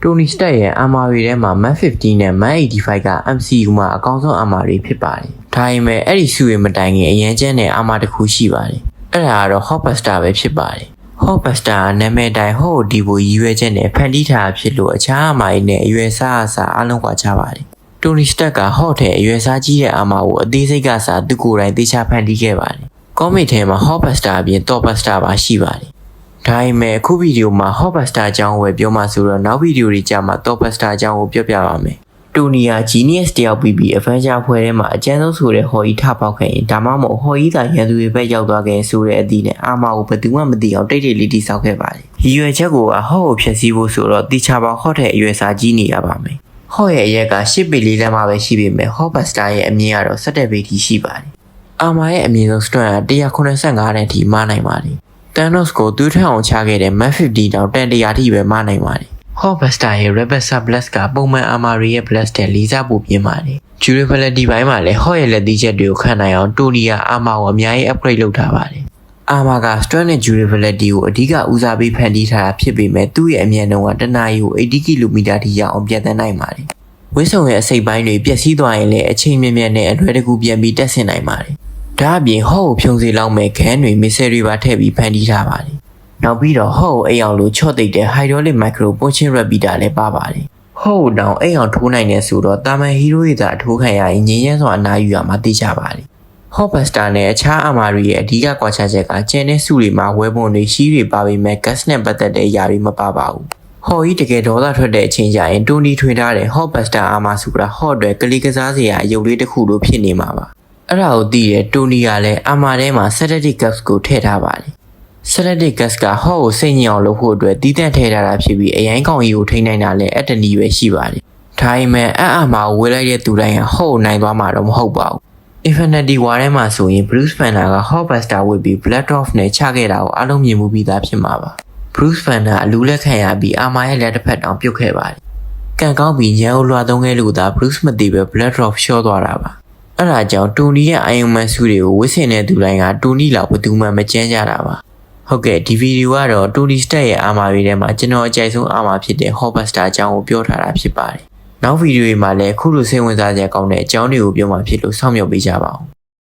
တိုနီစတက်ရဲ့ armor တွေထဲမှာ Mark 15နဲ့ Mark 85က MCU မှာအကောင်းဆုံး armor တွေဖြစ်ပါတယ်။ဒါပေမဲ့အဲ့ဒီစုတွေမတိုင်ခင်အရန်ကျန်းတဲ့ armor တစ်ခုရှိပါတယ်။အဲ့ဒါကတော့ Hulkbuster ပဲဖြစ်ပါတယ်။ Hulkbuster ကနာမည်တိုင် Hulk ဒီကိုရည်ရွယ်ချက်နဲ့ဖန်တီးထားတာဖြစ်လို့အခြား armor တွေနဲ့အရွယ်စားအစားအလုံးကွာခြားပါတယ်။တိုနီစတက်က Hulk ထဲအရွယ်စားကြီးတဲ့ armor ကိုအသေးစိတ်ကစားသူကိုယ်တိုင်သေချာဖန်တီးခဲ့ပါတယ်။ comic ထဲမှာ Hulkbuster အပြင် Thorbuster ပါရှိပါတယ်။ဒါပေမဲ့အခုဗီဒီယိုမှာ Hulkbuster အကြောင်းကိုပြောမှဆိုတော့နောက်ဗီဒီယိုတွေကြာမှာ Thorbuster အကြောင်းကိုပြောပြပါမယ်။တိုနီယာ Genius တယောက်ပြီး Avenger ဖွဲ့ထဲမှာအကျဉ်းဆုံးဆိုတဲ့ ဟော်ကြီးထပေါက်ခဲ့ရင်ဒါမှမဟုတ်ဟော်ကြီးသာရန်သူတွေဘက်ရောက်သွားခဲ့ဆိုတဲ့အသည့်နဲ့အာမာကိုဘယ်သူမှမသိအောင်တိတ်တိတ်လေးတိဆောက်ခဲ့ပါတယ်။ရည်ရွယ်ချက်ကိုဟော့ကိုဖျက်ဆီးဖို့ဆိုတော့တီချာပေါဟော့တဲ့အရွယ်စားကြီးနေရပါမယ်။ဟော့ရဲ့အရက်က10ပေလေးလမ်းမှာပဲရှိပေမဲ့ Hulkbuster ရဲ့အမြင့်ကတော့17ပေထိရှိပါတယ်။အာမာရဲ့အမြင့်ဆုံး strength က185နဲ့ထိမနိုင်ပါဘူး။ Thanos ကိုသွေးထွက်အောင်ချခဲ့တဲ့ Mark 15တောင်တန်100ထိပဲမနိုင်ပါတယ်။ Hulkbuster ရဲ့ Rebel Blast ကပုံမှန် armor ရဲ့ blast တဲ့လေးစားဖို့ပြင်းပါတယ်။ Durability ဘိုင်းမှာလည်း Hulk ရဲ့လက်သီးချက်တွေကိုခံနိုင်အောင်တိုနီယာ armor ကိုအများကြီး upgrade လုပ်ထားပါတယ်။ armor က strength နဲ့ durability ကိုအဓိကဦးစားပေးဖန်တီးထားတာဖြစ်ပေမဲ့သူ့ရဲ့အမြင့်နှုန်းကတနာရီကို80 km ထိရောက်အောင်ပြန်တန်းနိုင်ပါတယ်။ဝိဆုံရဲ့အစိပ်ပိုင်းတွေပျက်စီးသွားရင်လည်းအချိန်မြင့်မြတ်နဲ့အလွယ်တကူပြန်ပြီးတက်ဆင်နိုင်ပါတယ်။ဒါအပြင် Hulk ကိုဖြုံစေလောက်မဲ့ခဲတွေ missile တွေပါထည့်ပြီးဖန်တီးထားပါတယ်။နောက်ပြီးတော့ Hulk ကိုအိမ်အောင်လို့ချော့သိပ်တဲ့ hydraulic micro punching repeater လည်းပါပါတယ်။ Hulk တောင်အိမ်အောင်ထိုးနိုင်တဲ့ဆိုတော့တာမန်ဟီးရိုးတွေသာအထိုးခံရရင်ငြိမ်းချမ်းစွာအနားယူရမှာသိကြပါတယ်။ Hulkbuster နဲ့အခြား armor တွေရဲ့အဓိကကွာခြားချက်ကကျန်တဲ့စုတွေမှာဝဲပုံတွေရှိတွေပါပေမဲ့ gas နဲ့ပတ်သက်တဲ့အရာတွေမပါပါဘူး။ Hulk ကြီးတကယ်ဒေါသထွက်တဲ့အချိန်ကျရင်တိုနီထွင်ထားတဲ့ Hulkbuster armor ဆိုတာ Hulk အတွက်ကလေးကစားစရာအယုတ်လေးတစ်ခုလိုဖြစ်နေမှာပါ။အဲ့ဒါကိုသိတဲ့တိုနီကလည်း armor ထဲမှာ static gas ကိုထည့်ထားပါတယ်။ static gas က Hulk ကိုစိတ်ညစ်အောင်လုပ်ဖို့အတွက်တီးတန့်ထည့်ထားတာဖြစ်ပြီးအရင်ကောင်ကြီးကိုထိန်းနိုင်တာလည်းအတ္တနီပဲရှိပါတယ်။ဒါပေမဲ့armor ကိုဝေးလိုက်တဲ့သူတိုင်းဟာ Hulk ကိုနိုင်သွားမှာတော့မဟုတ်ပါဘူး။ Infinity War ထဲမှာဆိုရင် Bruce Banner က Hulkbuster ဝစ်ပြီး Black Dwarf နဲ့ချခဲ့တာကိုအားလုံးမြင်မှုပြီးသားဖြစ်မှာပါ။ Bruce Banner အလူးလက်ခံရပြီး armor ရဲ့လက်တစ်ဖက်တောင်ပြုတ်ခဲ့ပါတယ်။ကံကောင်းပြီးညံကိုလွှာသုံးခဲ့လို့သာ Bruce မသိပဲ Black Dwarf ရှော့သွားတာပါ။အဲ့ဒါကြောင့်တိုနီရဲ့ Iron Man စုတွေကိုဝစ်ဆင်တဲ့သူတိုင်းကတိုနီလောက်ဘယ်သူမှမကြမ်းကြတာပါ။ဟုတ်ကဲ့ဒီဗီဒီယိုကတော့တိုနီစတက်ရဲ့ armor တွေထဲမှာကျွန်တော်အကြိုက်ဆုံး armor ဖြစ်တဲ့ Hulkbuster အကြောင်းကိုပြောထားတာဖြစ်ပါတယ်။နောက်ဗီဒီယိုတွေမှာလည်းအခုလိုစိတ်ဝင်စားစရာကောင်းတဲ့အကြောင်းတွေကိုပြောမှဖြစ်လို့စောင့်မျှော်ပေးကြပါဦး။